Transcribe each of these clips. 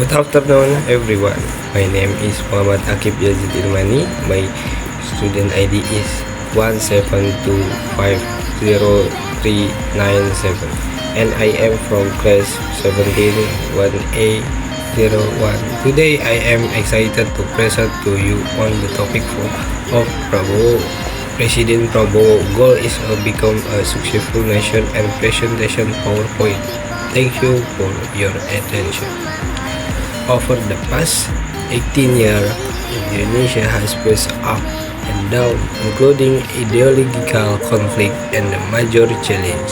Good afternoon, everyone. My name is Muhammad Aqib Yazid Ilmany. My student ID is 1725037, and I am from class 17 1A01. Today, I am excited to present to you on the topic of Prabowo. President Prabowo goal is to become a successful nation and presentation PowerPoint. Thank you for your attention. Over the past 18 years, Indonesia has faced up and down, including ideological conflict and a major challenge,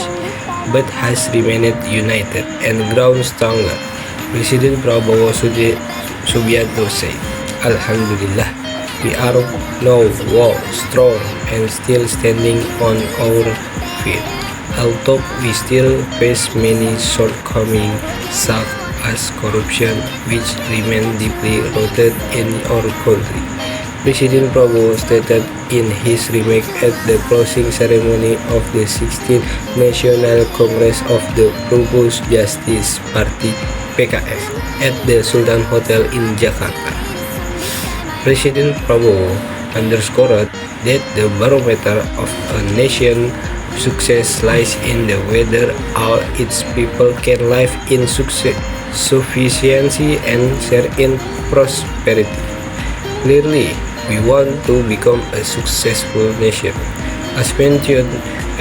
but has remained united and grown stronger. President Prabowo Subianto said, "Alhamdulillah, we are now strong and still standing on our feet. Although we still face many shortcomings, such as corruption, which remain deeply rooted in our country." President Prabowo stated in his remarks at the closing ceremony of the 16th National Congress of the People's Justice Party (PKS) at the Sultan Hotel in Jakarta. President Prabowo underscored that the barometer of a nation's success lies in the whether all its people can live in sufficiency and share in prosperity. Clearly, we want to become a successful nation, as mentioned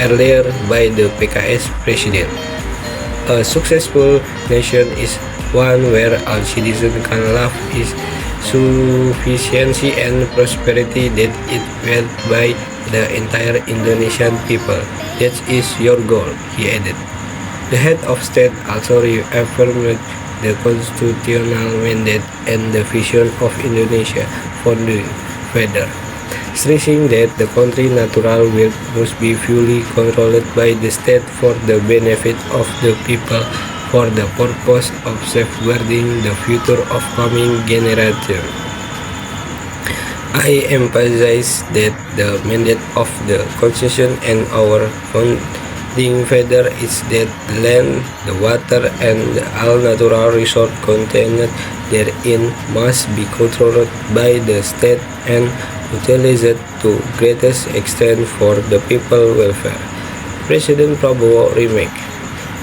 earlier by the PKS president. A successful nation is one where all citizens can live in sufficiency and prosperity that is felt by the entire Indonesian people. That is your goal, he added. The head of state also reaffirmed the constitutional mandate and the vision of Indonesia founding father, stressing that the country's natural wealth must be fully controlled by the state for the benefit of the people, for the purpose of safeguarding the future of coming generations. I emphasize that the mandate of the Constitution and our founding father is that the land, the water, and all natural resources contained therein must be controlled by the state and utilized to greatest extent for the people's welfare. President Prabowo remarked,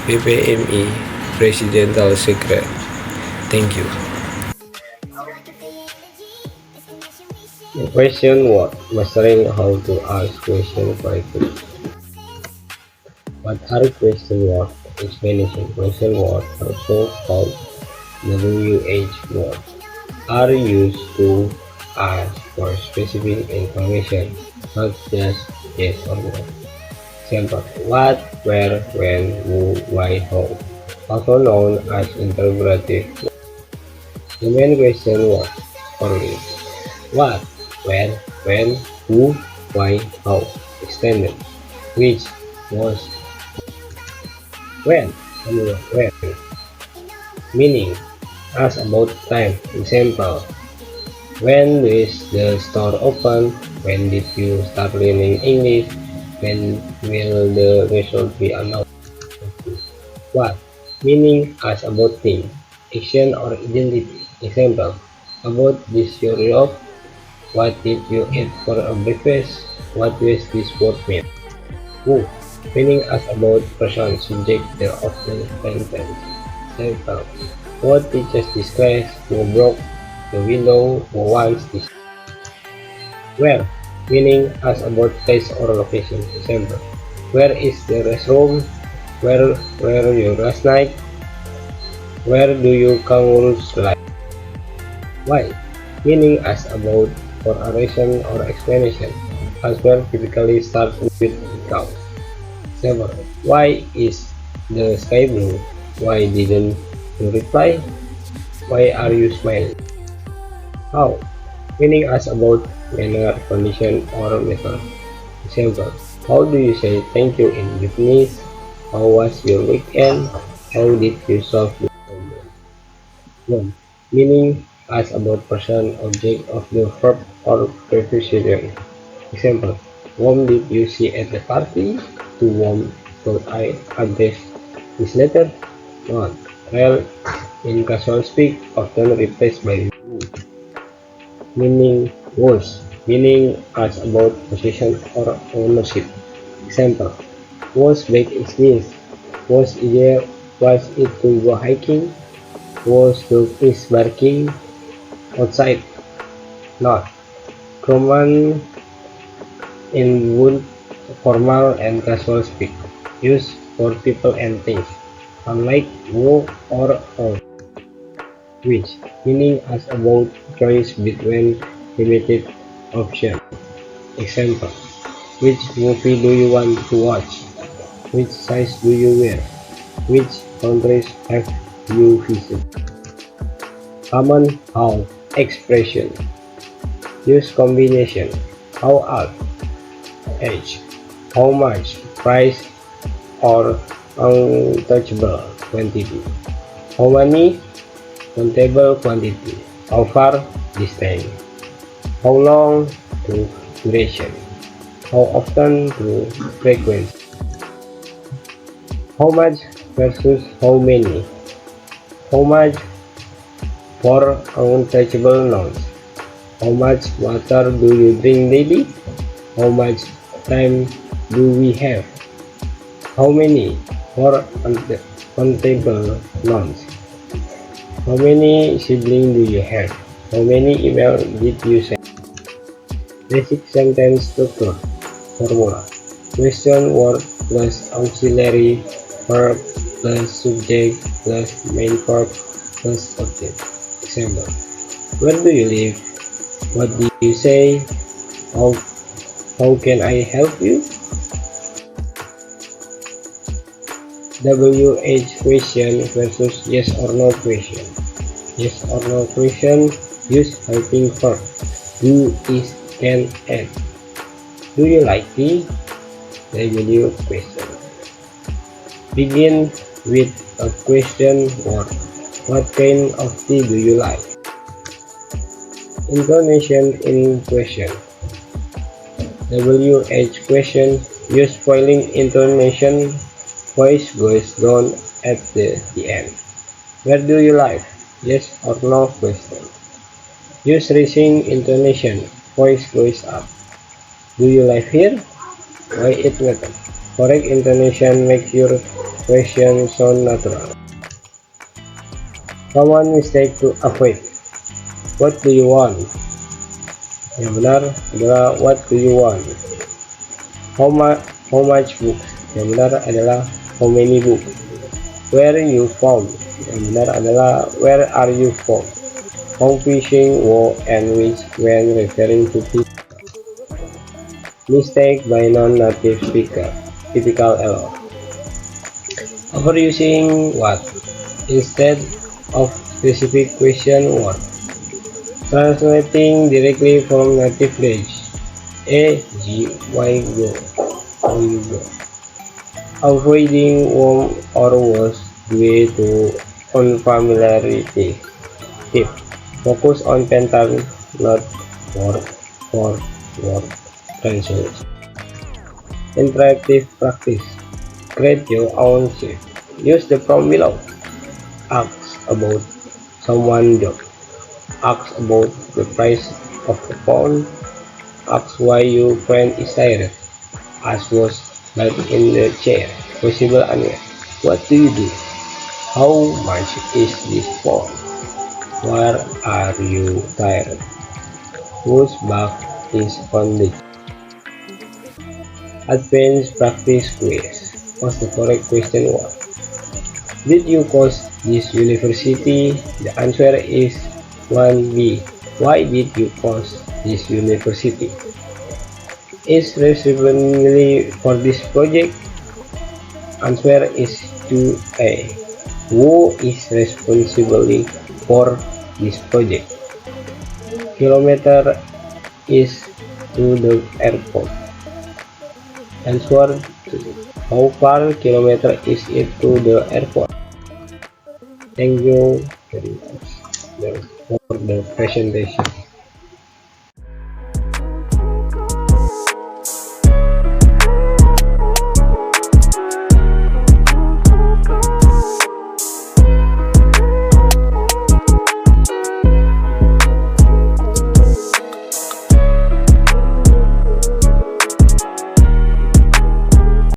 PPMI Presidential Secret. Thank you. The question was mastering how to ask questions correctly. What are question word? Explanation. Question word, also called WH word, are used to ask for specific information, not just yes or no. Example: what, where, when, who, why, how. Also known as interrogative. The main question was only what, where, when, who, why, how. Extended, which, most, when, where. Meaning, ask about time. Example: when is the store open? When did you start learning English? When will the result be announced? What? Meaning, ask about things, action, or identity. Example: about this your job? What did you eat for a breakfast? What does this word mean? Who? Meaning, ask about person, subject of the sentence. Example: what teaches this class? Who broke the window? Who wants this? Where? Meaning, ask about place or location. Example: where is the restroom? Where were you last night? Where do you kangaroos live? Why? Meaning, ask about for a reason or explanation. Answer typically starts with because. Example: why is the sky blue? Why didn't you reply? Why are you smiling? How? Meaning, ask about manner, condition, or method. Example: how do you say thank you in Japanese? How was your weekend? How did you solve the problem? 1. Meaning, ask about person, object of the verb or preposition. Example: whom did you see at the party? To whom should I address this letter? 1. in casual speak often replaced by who, meaning was, meaning as about possession or ownership. Example: was back is this, was it to go hiking, was dog is barking outside. Not common in both formal and casual speak, used for people and things, unlike who or on, which, meaning as about choice between limited options. Example: which movie do you want to watch? Which size do you wear? Which countries have you visited? Common how expression. Use combination. How old? Age. How much? Price or untouchable quantity. How many? Countable quantity. How far? Distance. How long? To duration. How often? To frequency. How much versus how many. How much for untouchable nouns. How much water do you drink daily? How much time do we have? How many for untouchable nouns. How many siblings do you have? How many emails did you send? Basic sentence structure formula. Question word plus auxiliary verb plus subject plus main verb plus object. Example: where do you live? What do you say? How, how can I help you? WH question versus yes or no question. Yes or no question, use helping verb. Do, is, can, and. Do you like tea? W question. Begin with a question word. What kind of tea do you like? Intonation in question. WH question, use following intonation. Voice goes down at the end. Where do you live? Yes or no question. Use rising intonation. Voice goes up. Do you live here? Why it matters. Correct intonation makes your question sound natural. Common mistake to avoid. What do you want? Yang benar adalah what do you want? How much books? Yang benar adalah how many books? Where you from? Yang benar adalah where are you from? How fishing, war, and which when referring to people. Mistake by non-native speaker. Typical error. Overusing what instead of specific question word. Translating directly from native language. A, G, Y, go. How you go. Avoiding warm or worse due to unfamiliarity. Tip. Focus on pattern, not word for word translation. Interactive practice. Create your own shift. Use the prompt below. Ask about someone's job. Ask about the price of a phone. Ask why your friend is tired. Ask was like in the chair. Possible answer. What do you do? How much is this phone? Where are you tired? Whose bag is on the advanced practice quiz. What's the correct question was? Did you course this university? The answer is 1B. Why did you course this university? Is responsible for this project? Answer is 2A. Who is responsible for this project? Kilometer is to the airport. Answer: how far kilometer is it to the airport? Thank you very much for the presentation.